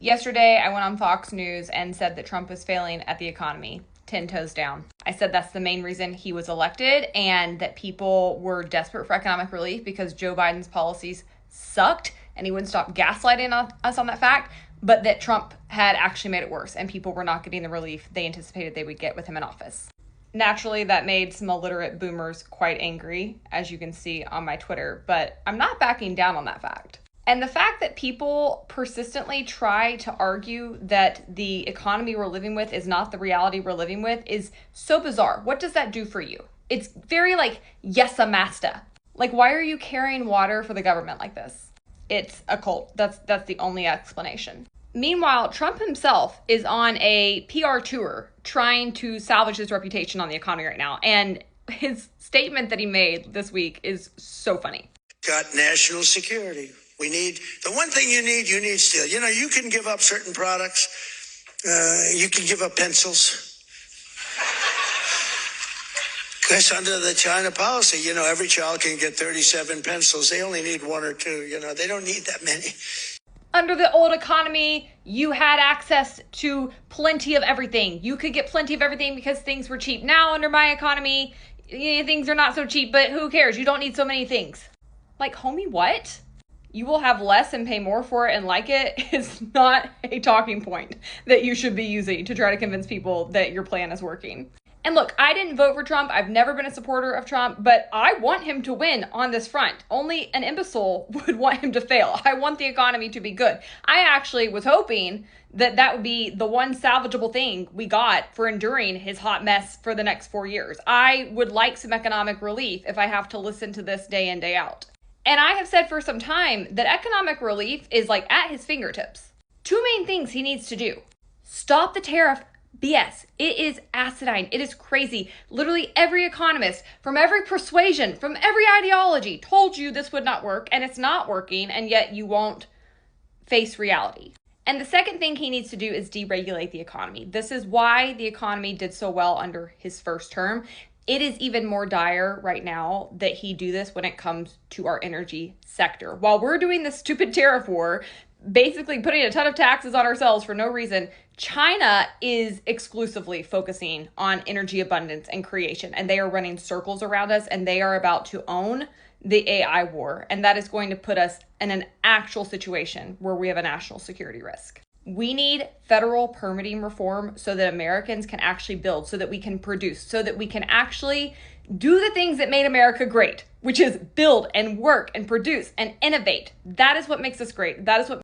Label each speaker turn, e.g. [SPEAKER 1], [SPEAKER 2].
[SPEAKER 1] Yesterday, I went on Fox News and said that Trump was failing at the economy, 10 toes down. I said that's the main reason he was elected and that people were desperate for economic relief because Joe Biden's policies sucked and he wouldn't stop gaslighting us on that fact, but that Trump had actually made it worse and people were not getting the relief they anticipated they would get with him in office. Naturally, that made some illiterate boomers quite angry, as you can see on my Twitter, but I'm not backing down on that fact. And the fact that people persistently try to argue that the economy we're living with is not the reality we're living with is so bizarre. What does that do for you? It's very yes, a master. Why are you carrying water for the government like this? It's a cult. That's the only explanation. Meanwhile, Trump himself is on a PR tour trying to salvage his reputation on the economy right now. And his statement that he made this week is so funny.
[SPEAKER 2] Got national security. We need, the one thing you need steel. You can give up certain products. You can give up pencils. Because under the China policy, every child can get 37 pencils. They only need one or two. They don't need that many.
[SPEAKER 1] Under the old economy, you had access to plenty of everything. You could get plenty of everything because things were cheap. Now, under my economy, things are not so cheap, but who cares? You don't need so many things. Homie, what? You will have less and pay more for it and like it is not a talking point that you should be using to try to convince people that your plan is working. And look, I didn't vote for Trump. I've never been a supporter of Trump, but I want him to win on this front. Only an imbecile would want him to fail. I want the economy to be good. I actually was hoping that would be the one salvageable thing we got for enduring his hot mess for the next 4 years. I would like some economic relief if I have to listen to this day in, day out. And I have said for some time that economic relief is at his fingertips. Two main things he needs to do. Stop the tariff BS. It is asinine. It is crazy. Literally every economist from every persuasion, from every ideology told you this would not work and it's not working, and yet you won't face reality. And the second thing he needs to do is deregulate the economy. This is why the economy did so well under his first term. It is even more dire right now that he do this when it comes to our energy sector. While we're doing this stupid tariff war, basically putting a ton of taxes on ourselves for no reason, China is exclusively focusing on energy abundance and creation, and they are running circles around us, and they are about to own the AI war, and that is going to put us in an actual situation where we have a national security risk. We need federal permitting reform so that Americans can actually build, so that we can produce, so that we can actually do the things that made America great, which is build and work and produce and innovate. That is what makes us great. That is what